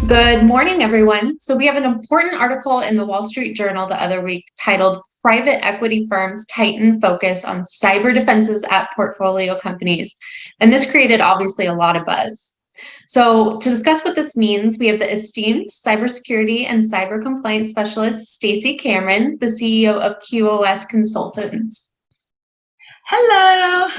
Good morning, everyone. So, we have an important article in the Wall Street Journal the other week titled Private Equity Firms Tighten Focus on Cyber Defenses at Portfolio Companies. And this created obviously a lot of buzz. So, to discuss what this means, we have the esteemed cybersecurity and cyber compliance specialist, Stacey Cameron, the CEO of QoS Consultants. Hello.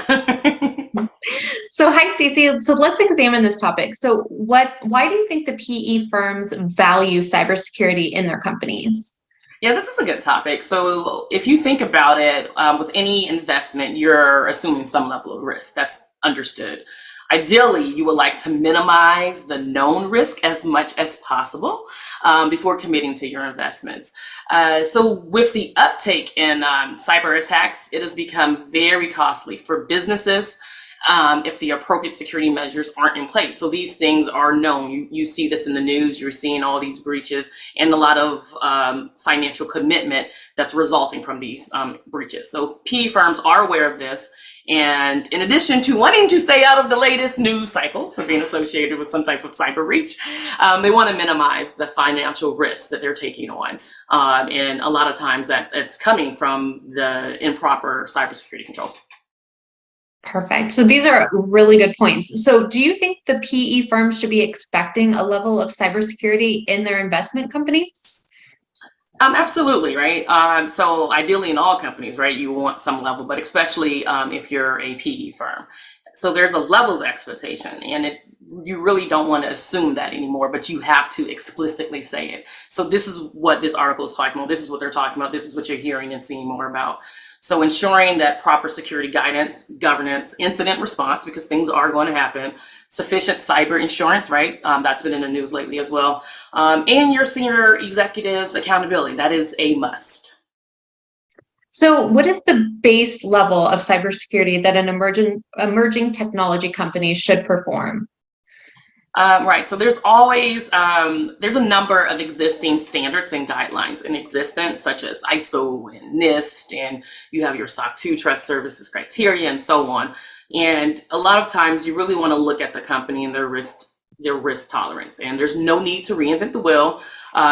So, hi, Stacey. So, let's examine this topic. So, why do you think the PE firms value cybersecurity in their companies? Yeah, this is a good topic. So if you think about it, with any investment, you're assuming some level of risk. That's understood. Ideally, you would like to minimize the known risk as much as possible before committing to your investments. So with the uptake in cyber attacks, it has become very costly for businesses if the appropriate security measures aren't in place. So these things are known. You see this in the news. You're seeing all these breaches and a lot of financial commitment that's resulting from these breaches. So PE firms are aware of this. And in addition to wanting to stay out of the latest news cycle for being associated with some type of cyber breach, they want to minimize the financial risks that they're taking on. And a lot of times it's coming from the improper cybersecurity controls. Perfect. So these are really good points. So do you think the PE firms should be expecting a level of cybersecurity in their investment companies? Absolutely, right? So ideally in all companies, right, you want some level, but especially if you're a PE firm. So there's a level of expectation, and you really don't want to assume that anymore, but you have to explicitly say it. So this is what this article is talking about. This is what they're talking about. This is what you're hearing and seeing more about. So ensuring that proper security guidance, governance, incident response, because things are going to happen, sufficient cyber insurance, right? That's been in the news lately as well. And your senior executives accountability. That is a must. So what is the base level of cybersecurity that an emerging technology company should perform? Right. So there's always there's a number of existing standards and guidelines in existence, such as ISO and NIST, and you have your SOC 2 trust services criteria and so on. And a lot of times you really want to look at the company and their risk tolerance, and there's no need to reinvent the wheel.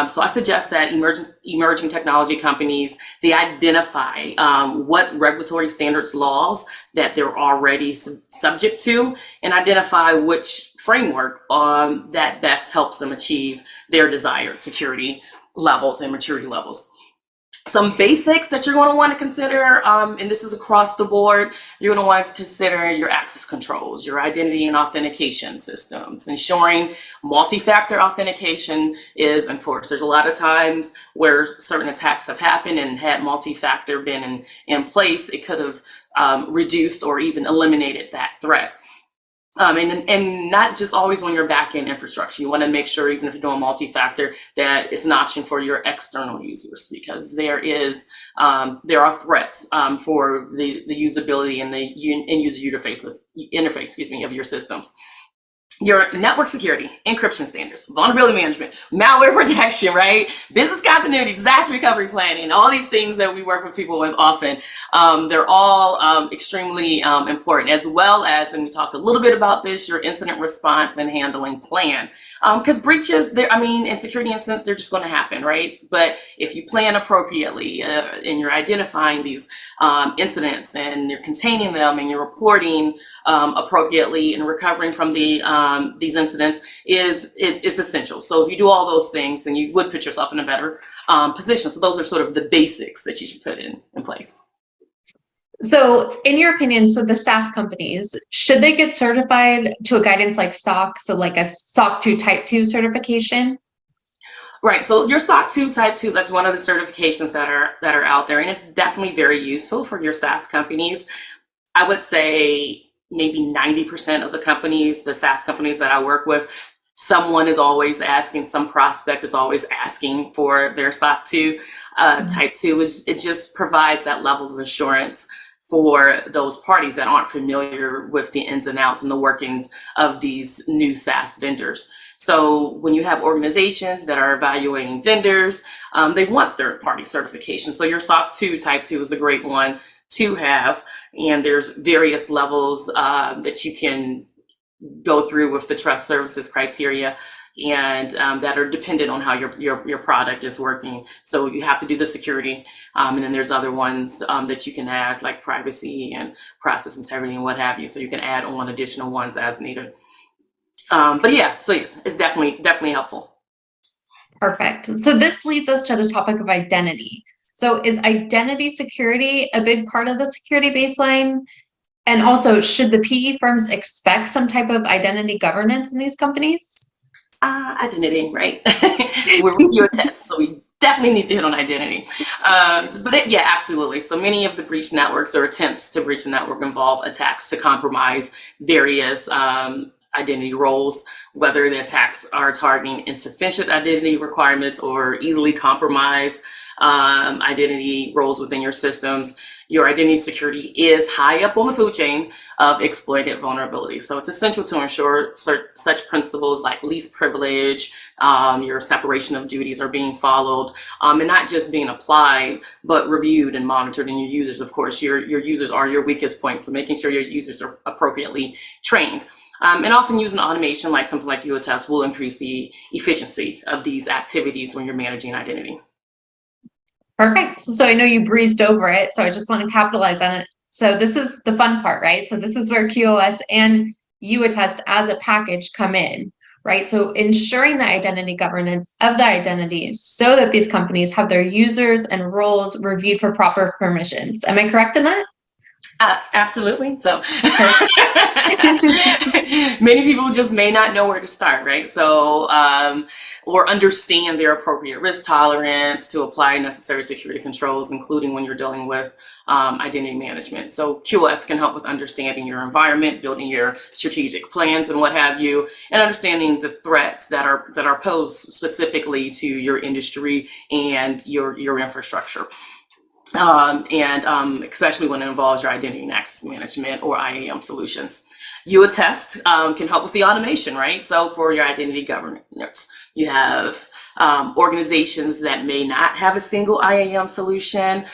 So I suggest that emerging technology companies, they identify what regulatory standards, laws that they're already subject to, and identify which framework that best helps them achieve their desired security levels and maturity levels. Some basics that you're going to want to consider, and this is across the board, you're going to want to consider your access controls, your identity and authentication systems, ensuring multi-factor authentication is enforced. There's a lot of times where certain attacks have happened, and had multi-factor been in place, it could have reduced or even eliminated that threat. And not just always on your back-end infrastructure. You want to make sure, even if you're doing multi-factor, that it's an option for your external users, because there are threats for the usability and the end user interface of your systems. Your network security, encryption standards, vulnerability management, malware protection, right? Business continuity, disaster recovery planning, all these things that we work with people with often. They're all extremely important, as well as, and we talked a little bit about this, your incident response and handling plan. Because breaches, and security incidents, they're just going to happen, right? But if you plan appropriately and you're identifying these incidents and you're containing them and you're reporting appropriately and recovering from these incidents, it's essential. So if you do all those things, then you would put yourself in a better position. So those are sort of the basics that you should put in place. So in your opinion, so the SaaS companies, should they get certified to a guidance like SOC, so like a SOC 2 Type 2 certification? Right. So your SOC 2 Type 2, that's one of the certifications that are out there, and it's definitely very useful for your SaaS companies. I would say maybe 90% of the companies, the SaaS companies that I work with, someone is always asking, some prospect is always asking for their SOC 2 Type 2. It just provides that level of assurance for those parties that aren't familiar with the ins and outs and the workings of these new SaaS vendors. So when you have organizations that are evaluating vendors, they want third-party certification. So your SOC 2 Type 2 is a great one to have, and there's various levels that you can go through with the trust services criteria, and that are dependent on how your product is working. So you have to do the security, and then there's other ones that you can add, like privacy and process integrity and what have you. So you can add on additional ones as needed. But yeah, so yes, it's definitely helpful. Perfect. So this leads us to the topic of identity. So is identity security a big part of the security baseline? And also, should the PE firms expect some type of identity governance in these companies? Identity, right? We're YouAttest, so we definitely need to hit on identity. Yeah, absolutely. So many of the breach networks or attempts to breach a network involve attacks to compromise various identity roles, whether the attacks are targeting insufficient identity requirements or easily compromised identity roles within your systems. Your identity security is high up on the food chain of exploited vulnerabilities. So it's essential to ensure such principles like least privilege, your separation of duties are being followed, and not just being applied, but reviewed and monitored. And your users, of course, your users are your weakest point. So making sure your users are appropriately trained. And often using automation like something like YouAttest will increase the efficiency of these activities when you're managing identity. Perfect. So I know you breezed over it, so I just want to capitalize on it. So this is the fun part, right? So this is where QoS and YouAttest as a package come in, right? So ensuring the identity governance of the identity so that these companies have their users and roles reviewed for proper permissions. Am I correct in that? Absolutely. So many people just may not know where to start, right? So, or understand their appropriate risk tolerance to apply necessary security controls, including when you're dealing with identity management. So QoS can help with understanding your environment, building your strategic plans and what have you, and understanding the threats that are posed specifically to your industry and your infrastructure. Especially when it involves your identity and access management or IAM solutions. YouAttest can help with the automation, right? So for your identity governance, you have organizations that may not have a single IAM solution.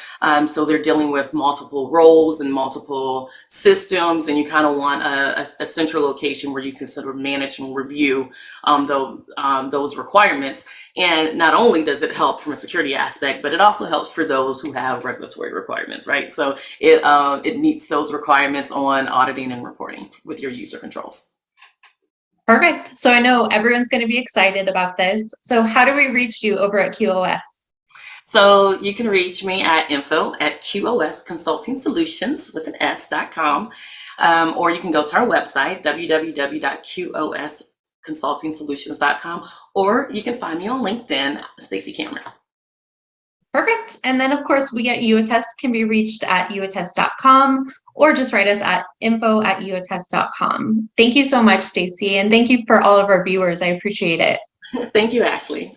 So they're dealing with multiple roles and multiple systems, and you kind of want a central location where you can sort of manage and review those requirements. And not only does it help from a security aspect, but it also helps for those who have regulatory requirements, right? So it meets those requirements on auditing and reporting with your user controls. Perfect. So I know everyone's going to be excited about this. So how do we reach you over at QoS? So you can reach me at info@QoS Consulting Solutions with an S.com, or you can go to our website, www.QoSConsultingSolutions.com, or you can find me on LinkedIn, Stacey Cameron. Perfect. And then, of course, we at YouAttest can be reached at youattest.com or just write us at info@youattest.com. Thank you so much, Stacey, and thank you for all of our viewers. I appreciate it. Thank you, Ashley.